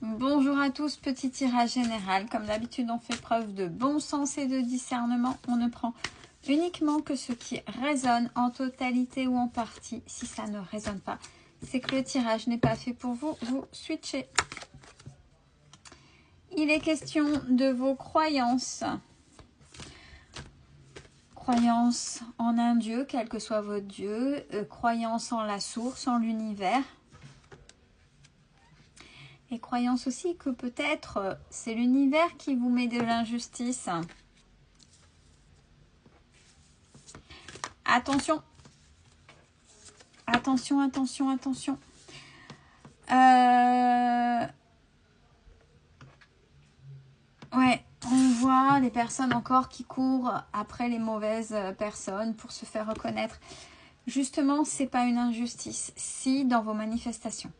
Bonjour à tous, petit tirage général. Comme d'habitude, on fait preuve de bon sens et de discernement. On ne prend uniquement que ce qui résonne en totalité ou en partie. Si ça ne résonne pas, c'est que le tirage n'est pas fait pour vous. Vous switchez. Il est question de vos croyances. Croyance en un Dieu, quel que soit votre Dieu. Croyance en la source, en l'univers. Et croyance aussi que peut-être c'est l'univers qui vous met de l'injustice. Attention. Attention, attention, attention. Ouais, on voit les personnes encore qui courent après les mauvaises personnes pour se faire reconnaître. Justement, c'est pas une injustice. Si dans vos manifestations,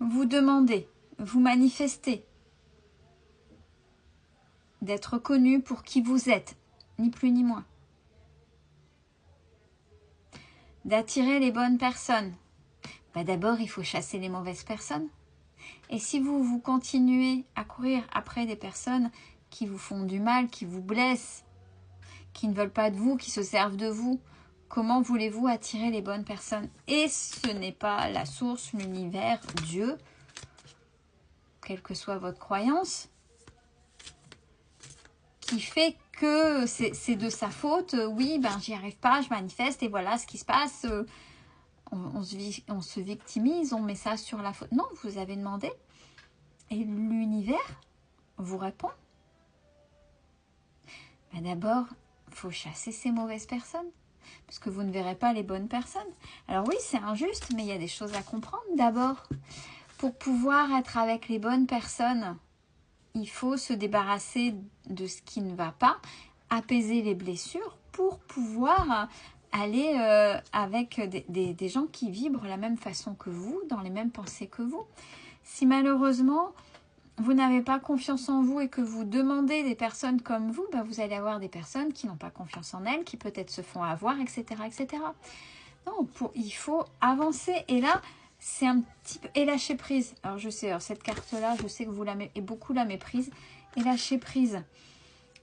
vous demandez, vous manifestez d'être reconnu pour qui vous êtes, ni plus ni moins, d'attirer les bonnes personnes, d'abord il faut chasser les mauvaises personnes. Et si vous continuez à courir après des personnes qui vous font du mal, qui vous blessent, qui ne veulent pas de vous, qui se servent de vous, comment voulez-vous attirer les bonnes personnes? Et ce n'est pas la source, l'univers, Dieu, quelle que soit votre croyance, qui fait que c'est de sa faute. Oui, j'y arrive pas, je manifeste et voilà ce qui se passe. On se victimise, on met ça sur la faute. Non, vous avez demandé et l'univers vous répond. D'abord, il faut chasser ces mauvaises personnes parce que vous ne verrez pas les bonnes personnes. Alors oui, c'est injuste, mais il y a des choses à comprendre. D'abord, pour pouvoir être avec les bonnes personnes, il faut se débarrasser de ce qui ne va pas, apaiser les blessures pour pouvoir aller avec des gens qui vibrent la même façon que vous, dans les mêmes pensées que vous. Si malheureusement, vous n'avez pas confiance en vous et que vous demandez des personnes comme vous, vous allez avoir des personnes qui n'ont pas confiance en elles, qui peut-être se font avoir, etc. etc. Non, il faut avancer. Et là, c'est un petit peu... Et lâcher prise. Alors, je sais, cette carte-là, je sais que vous l'aimez et beaucoup la méprise. Et lâcher prise.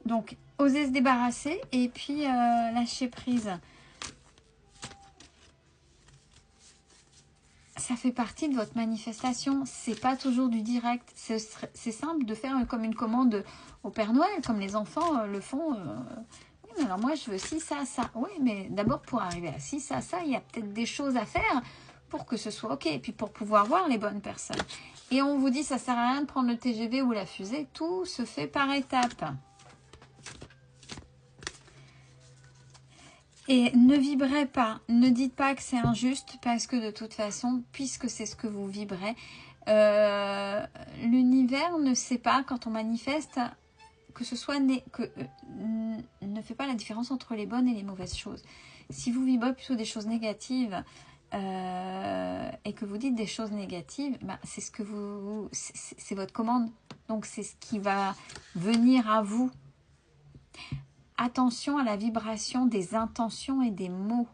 Donc, oser se débarrasser et puis lâcher prise. Ça fait partie de votre manifestation. C'est pas toujours du direct. C'est simple de faire comme une commande au Père Noël, comme les enfants le font. Oui, mais alors moi, je veux ci, ça, ça. Oui, mais d'abord, pour arriver à ci, ça, ça, il y a peut-être des choses à faire pour que ce soit OK. Et puis pour pouvoir voir les bonnes personnes. Et on vous dit, ça sert à rien de prendre le TGV ou la fusée. Tout se fait par étapes. Et ne vibrez pas, ne dites pas que c'est injuste parce que de toute façon, puisque c'est ce que vous vibrez, l'univers ne sait pas quand on manifeste que ce soit ne fait pas la différence entre les bonnes et les mauvaises choses. Si vous vibrez plutôt des choses négatives et que vous dites des choses négatives, c'est ce que c'est votre commande. Donc c'est ce qui va venir à vous. Attention à la vibration des intentions et des mots.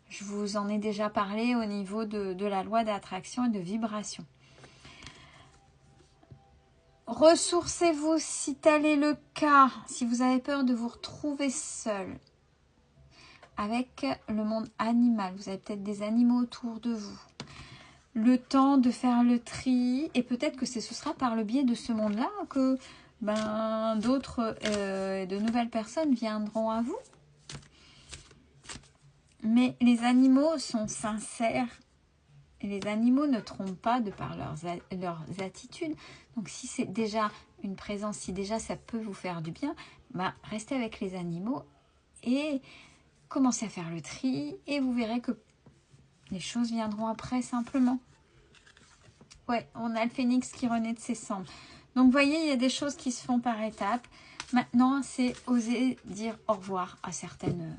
Je vous en ai déjà parlé au niveau de la loi d'attraction et de vibration. Ressourcez-vous si tel est le cas, si vous avez peur de vous retrouver seul avec le monde animal. Vous avez peut-être des animaux autour de vous. Le temps de faire le tri et peut-être que ce sera par le biais de ce monde-là que d'autres, de nouvelles personnes viendront à vous. Mais les animaux sont sincères. Et les animaux ne trompent pas de par leurs attitudes. Donc si c'est déjà une présence, si déjà ça peut vous faire du bien, restez avec les animaux et commencez à faire le tri. Et vous verrez que les choses viendront après simplement. Ouais, on a le phénix qui renaît de ses cendres. Donc, vous voyez, il y a des choses qui se font par étapes. Maintenant, c'est oser dire au revoir à certaines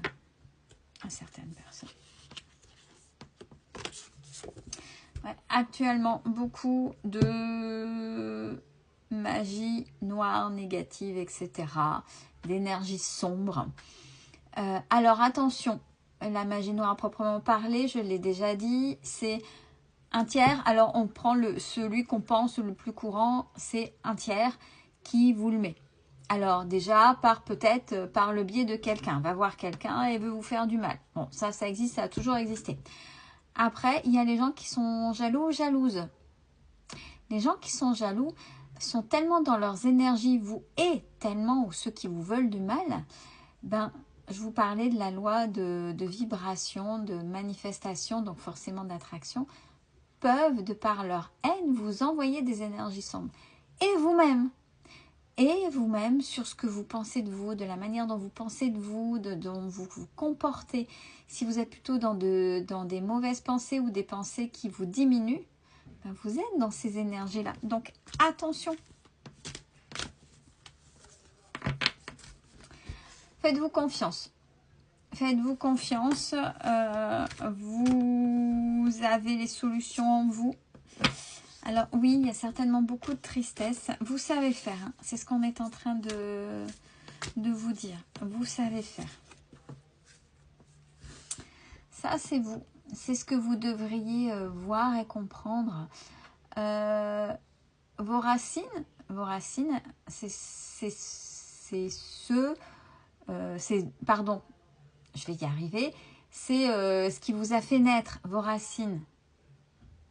personnes. Ouais, actuellement, beaucoup de magie noire, négative, etc. D'énergie sombre. Alors, attention, la magie noire à proprement parler, je l'ai déjà dit, c'est Un tiers, alors on prend celui qu'on pense le plus courant, c'est un tiers qui vous le met. Alors déjà, peut-être par le biais de quelqu'un, va voir quelqu'un et veut vous faire du mal. Bon, ça existe, ça a toujours existé. Après, il y a les gens qui sont jaloux ou jalouses. Les gens qui sont jaloux sont tellement dans leurs énergies, vous et tellement, ou ceux qui vous veulent du mal, ben, je vous parlais de la loi de vibration, de manifestation, donc forcément d'attraction, peuvent, de par leur haine, vous envoyer des énergies sombres. Et vous-même, sur ce que vous pensez de vous, de la manière dont vous pensez de vous, dont vous vous comportez. Si vous êtes plutôt dans des mauvaises pensées ou des pensées qui vous diminuent, ben vous êtes dans ces énergies-là. Donc, attention. Faites-vous confiance. Faites-vous confiance. Vous avez les solutions en vous. Alors oui, il y a certainement beaucoup de tristesse. Vous savez faire. Hein. C'est ce qu'on est en train de vous dire. Vous savez faire. Ça, c'est vous. C'est ce que vous devriez voir et comprendre. Vos racines, c'est pardon, je vais y arriver, c'est ce qui vous a fait naître, vos racines.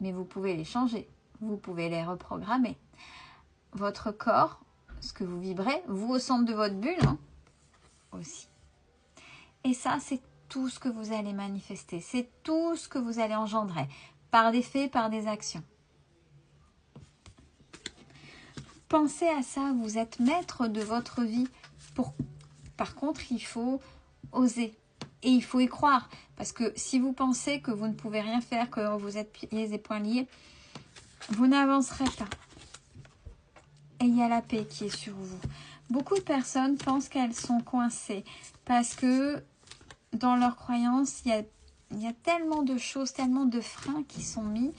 Mais vous pouvez les changer, vous pouvez les reprogrammer. Votre corps, ce que vous vibrez, vous au centre de votre bulle, hein, aussi. Et ça, c'est tout ce que vous allez manifester, c'est tout ce que vous allez engendrer, par des faits, par des actions. Pensez à ça, vous êtes maître de votre vie. Par contre, il faut oser et il faut y croire. Parce que si vous pensez que vous ne pouvez rien faire, que vous êtes pieds et poings liés, vous n'avancerez pas. Et il y a la paix qui est sur vous. Beaucoup de personnes pensent qu'elles sont coincées parce que dans leurs croyances, il y a tellement de choses, tellement de freins qui sont mis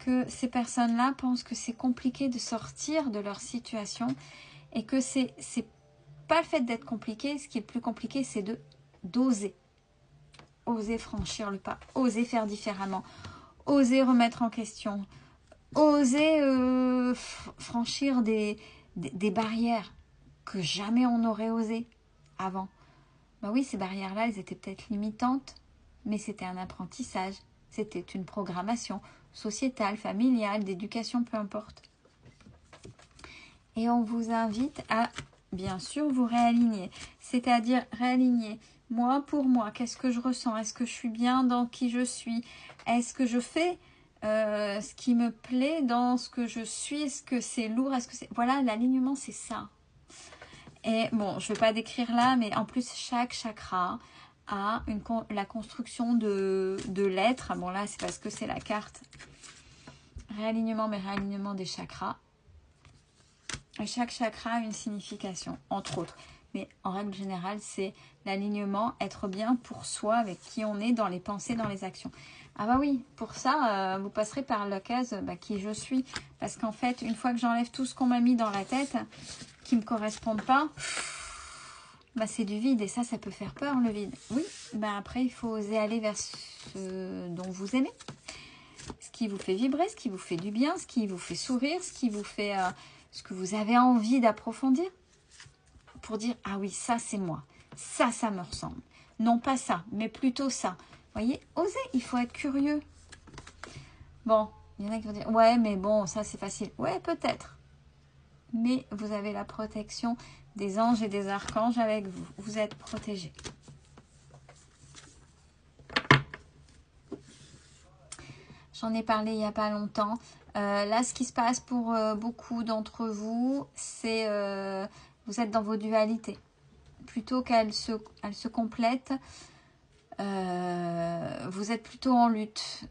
que ces personnes-là pensent que c'est compliqué de sortir de leur situation et que c'est pas le fait d'être compliqué. Ce qui est le plus compliqué, c'est d'oser. Oser franchir le pas, oser faire différemment, oser remettre en question, oser franchir des barrières que jamais on n'aurait osé avant. Ben oui, ces barrières-là, elles étaient peut-être limitantes, mais c'était un apprentissage, c'était une programmation sociétale, familiale, d'éducation, peu importe. Et on vous invite à, bien sûr, vous réaligner. C'est-à-dire réaligner moi pour moi. Qu'est-ce que je ressens? Est-ce que je suis bien dans qui je suis? Est-ce que je fais ce qui me plaît dans ce que je suis? Est-ce que c'est lourd? Est-ce que c'est... Voilà, l'alignement, c'est ça. Et bon, je ne vais pas décrire là, mais en plus, chaque chakra a la construction de l'être. Bon, là, c'est parce que c'est la carte réalignement, mais réalignement des chakras. Et chaque chakra a une signification, entre autres. Mais en règle générale, c'est l'alignement, être bien pour soi, avec qui on est, dans les pensées, dans les actions. Ah bah oui, pour ça, vous passerez par la case qui je suis. Parce qu'en fait, une fois que j'enlève tout ce qu'on m'a mis dans la tête, qui ne me correspondent pas, bah c'est du vide. Et ça peut faire peur, le vide. Oui, bah après, il faut oser aller vers ce dont vous aimez. Ce qui vous fait vibrer, ce qui vous fait du bien, ce qui vous fait sourire, ce qui vous fait... ce que vous avez envie d'approfondir. Pour dire, ah oui, ça c'est moi. Ça me ressemble. Non pas ça, mais plutôt ça. Vous voyez, osez, il faut être curieux. Bon, il y en a qui vont dire, ouais, mais bon, ça c'est facile. Ouais, peut-être. Mais vous avez la protection des anges et des archanges avec vous. Vous êtes protégés. J'en ai parlé il n'y a pas longtemps. Là, ce qui se passe pour beaucoup d'entre vous, c'est vous êtes dans vos dualités. Plutôt qu'elles se complètent, vous êtes plutôt en lutte.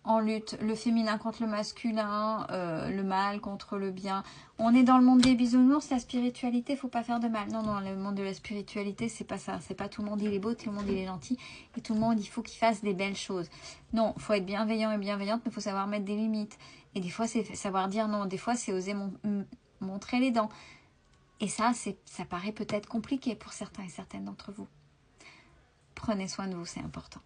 Le féminin contre le masculin, le mal contre le bien. On est dans le monde des bisounours, la spiritualité, faut pas faire de mal. Non, le monde de la spiritualité, c'est pas ça. C'est pas tout le monde il est beau, tout le monde il est gentil, et tout le monde il faut qu'il fasse des belles choses. Non, faut être bienveillant et bienveillante, mais faut savoir mettre des limites. Et des fois, c'est savoir dire non. Des fois, c'est oser montrer les dents. Et ça paraît peut-être compliqué pour certains et certaines d'entre vous. Prenez soin de vous, c'est important.